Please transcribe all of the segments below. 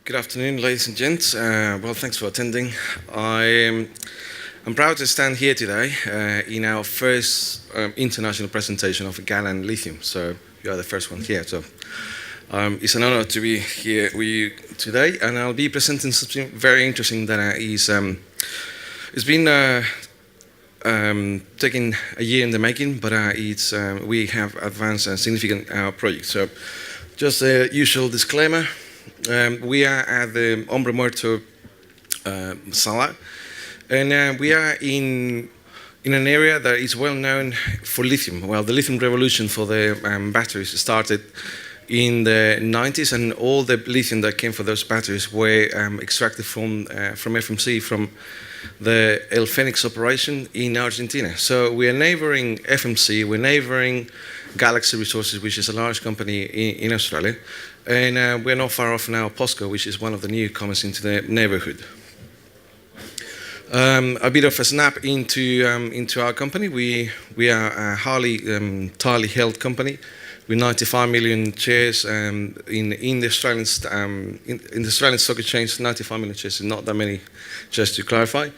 Good afternoon, ladies and gents. Well, thanks for attending. I'm proud to stand here today in our first international presentation of Galan Lithium. So you are the first one here. So it's an honor to be here with you today, and I'll be presenting something very interesting that it's been taking a year in the making, but we have advanced a significant project. So just a usual disclaimer. We are at the Hombre Muerto Sala, and we are in an area that is well known for lithium. Well, the lithium revolution for the batteries started in the 90s, and all the lithium that came for those batteries were extracted from FMC, from the El Fenix operation in Argentina. So we are neighboring FMC, we're neighboring Galaxy Resources, which is a large company in Australia, and we're not far off now POSCO, which is one of the newcomers into the neighborhood. A bit of a snap into our company. We are a highly held company with 95 million shares in the Australian in the Australian Stock Exchange. 95 million shares is not that many, just to clarify.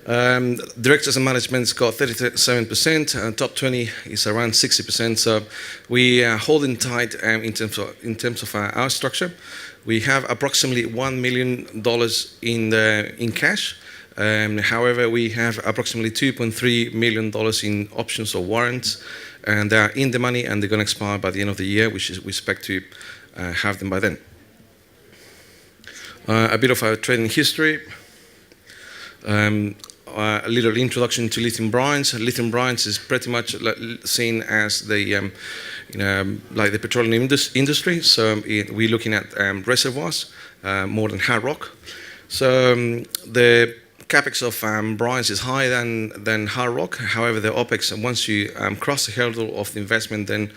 Directors and management's got 37%, and top 20 is around 60%. So we are holding tight in terms of our structure. We have approximately $1 million in cash. However, we have approximately $2.3 million in options or warrants, and they are in the money, and they're going to expire by the end of the year, we expect to have them by then. A bit of our trading history. A little introduction to lithium brines. Lithium brines is pretty much seen as the, like the petroleum industry. So we're looking at reservoirs more than hard rock. So the capex of brines is higher than hard rock. However, the opex, once you cross the hurdle of the investment, then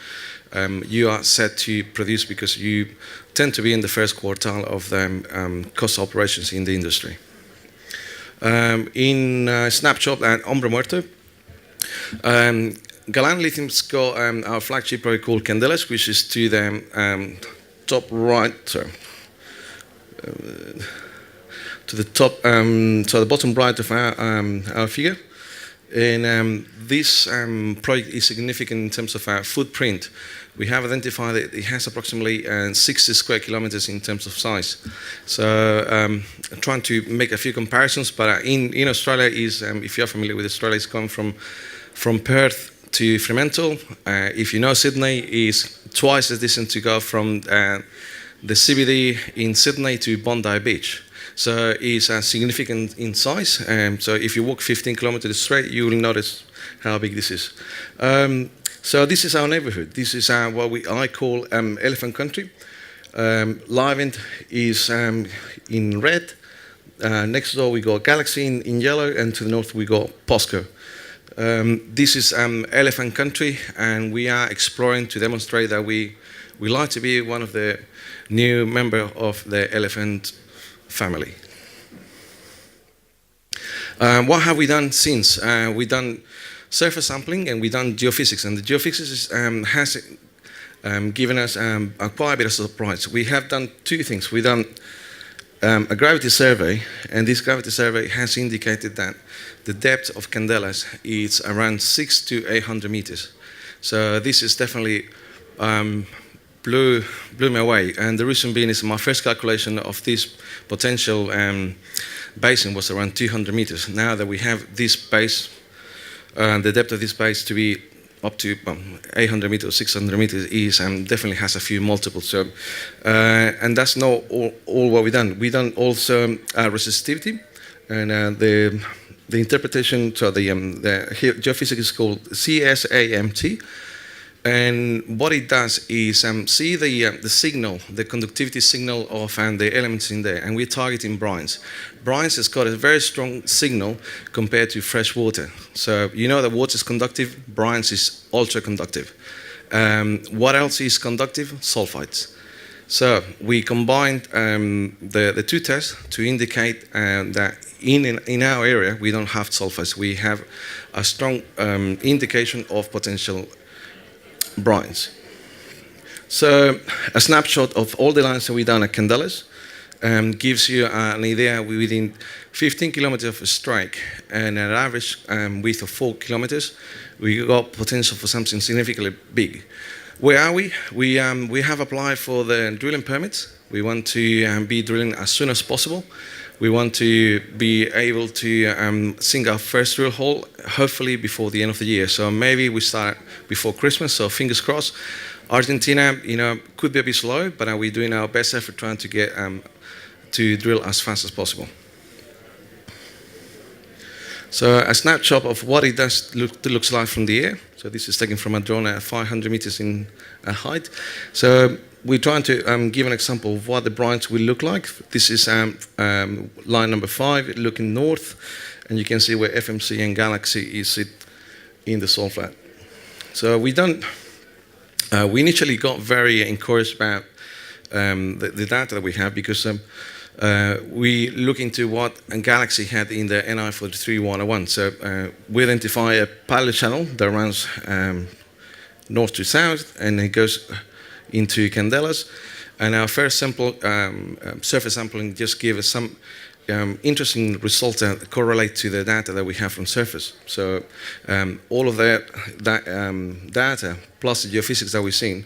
you are set to produce, because you tend to be in the first quartile of the cost operations in the industry. In a snapshot at Hombre Muerto, Galan Lithium's got our flagship project called Candelas, which is to the top right, to the top, so the bottom right of our figure. And this project is significant in terms of our footprint. We have identified that it has approximately 60 square kilometers in terms of size. So trying to make a few comparisons, but in Australia is, if you're familiar with Australia, it's gone from Perth to Fremantle. If you know Sydney, is twice as distant to go from the CBD in Sydney to Bondi Beach. So it's significant in size. So if you walk 15 kilometers straight, you will notice how big this is. So this is our neighborhood. This is what I call Elephant Country. Livent is in red. Next door we got Galaxy in yellow, and to the north we got POSCO. This is Elephant Country, and we are exploring to demonstrate that we like to be one of the new members of the elephant family. What have we done since? We've done surface sampling, and we've done geophysics, and the geophysics has given us quite a bit of surprise. We have done two things. We've done a gravity survey, and this gravity survey has indicated that the depth of Candelas is around 600 to 800 meters. So this is definitely blew me away, and the reason being is my first calculation of this potential basin was around 200 meters. Now that we have this base, the depth of this base to be up to 800 meters, 600 meters is definitely has a few multiples. So, and that's not all what we've done. We've done also resistivity, and the interpretation. So the geophysics is called CSAMT. And what it does is see the signal, the conductivity signal of the elements in there, and we're targeting brines. Brines has got a very strong signal compared to fresh water. So you know that water is conductive, brines is ultra conductive. What else is conductive? Sulfides. So we combined the two tests to indicate that in our area we don't have sulfides. We have a strong indication of potential brines. So a snapshot of all the lines that we've done at Candelas. gives you an idea within 15 kilometers of a strike and an average width of 4 kilometers, we got potential for something significantly big. Where are we? We have applied for the drilling permits. We want to be drilling as soon as possible. We want to be able to sink our first drill hole, hopefully before the end of the year. So maybe we start before Christmas, so fingers crossed. Argentina, could be a bit slow, but we're doing our best effort trying to get to drill as fast as possible. So a snapshot of what it looks like from the air. So this is taken from a drone at 500 meters in height. So we're trying to give an example of what the brines will look like. This is line number 5, looking north, and you can see where FMC and Galaxy is in the salt flat. So we initially got very encouraged about the data that we have because we look into what Galaxy had in the NI 43101. So we identify a pilot channel that runs north to south, and it goes into Candelas. And our first sample, surface sampling, just gave us some interesting results that correlate to the data that we have from surface. So all of that data, plus the geophysics that we've seen,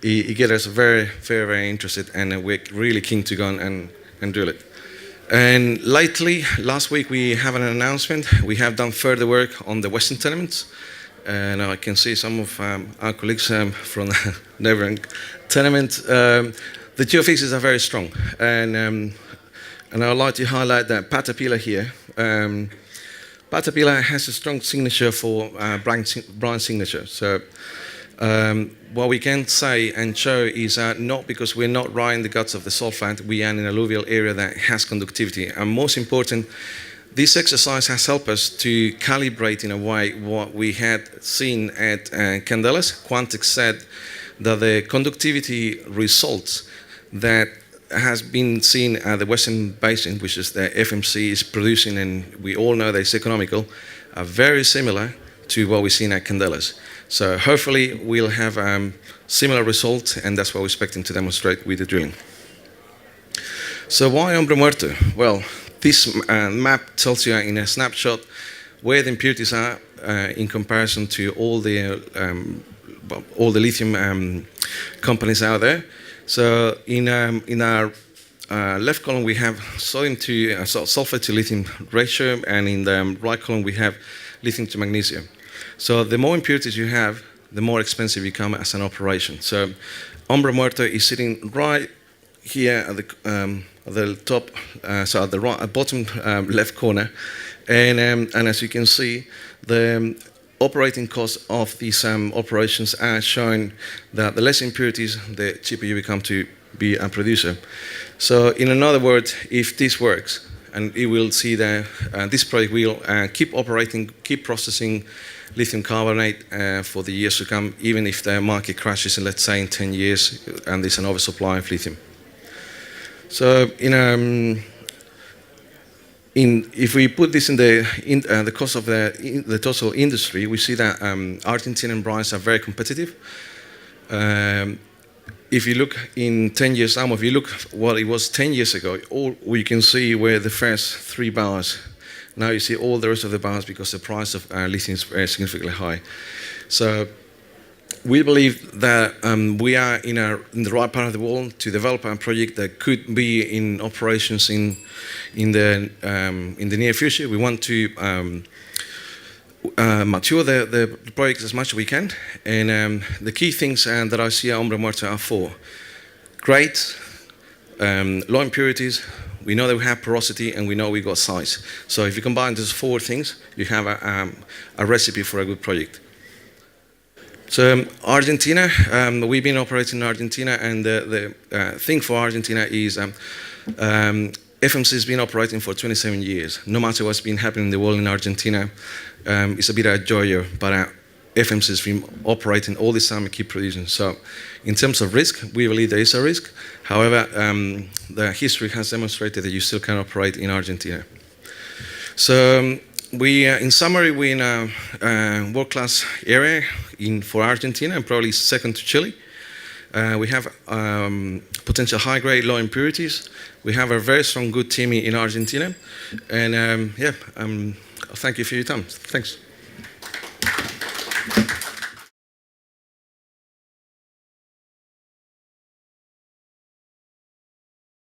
it gets us very, very, very interested, and we're really keen to go and drill it. And lately, last week, we have an announcement. We have done further work on the western tenements. And I can see some of our colleagues from the neighboring tenement. The geophysics are very strong. And I would like to highlight that Patapila here. Patapila has a strong signature for brine signature. So what we can say and show is not because we're not right in the guts of the salt flat, we are in an alluvial area that has conductivity. And most important, this exercise has helped us to calibrate in a way what we had seen at Candelas. Quantex said that the conductivity results that has been seen at the Western Basin, which is the FMC is producing, and we all know that it's economical, are very similar to what we've seen at Candelas. So hopefully we'll have similar results, and that's what we're expecting to demonstrate with the drilling. So why Hombre Muerto? Well, this map tells you in a snapshot where the impurities are in comparison to all the lithium companies out there. So in our left column we have sodium to sulfur to lithium ratio, and in the right column we have lithium to magnesium. So the more impurities you have, the more expensive you become as an operation. So Hombre Muerto is sitting right here at the top, so at the bottom left corner, and as you can see, the operating costs of these operations are showing that the less impurities, the cheaper you become to be a producer. So in another word, if this works, and you will see that this project will keep operating, keep processing lithium carbonate for the years to come, even if the market crashes in, let's say, in 10 years and there's an oversupply of lithium. So if we put this in the cost of the total industry, we see that Argentinian brines are very competitive. If you look in 10 years time, if you look what it was 10 years ago, all we can see were the first 3 bars. Now you see all the rest of the bars because the price of lithium is very significantly high. So we believe that we are in the right part of the world to develop a project that could be in operations in the near future. We want to mature the project as much as we can, and the key things that I see at Hombre Muerto are 4. Great, low impurities. We know that we have porosity, and we know we got size. So if you combine those 4 things, you have a recipe for a good project. So Argentina, we've been operating in Argentina, and the thing for Argentina is FMC has been operating for 27 years. No matter what's been happening in the world in Argentina, it's a bit of a joyo, but FMC has been operating all this time and keep producing. So in terms of risk, we believe there is a risk. However, the history has demonstrated that you still can operate in Argentina. So in summary, we're in a world-class area for Argentina, and probably second to Chile. We have potential high-grade, low impurities. We have a very strong, good team in Argentina. And thank you for your time. Thanks.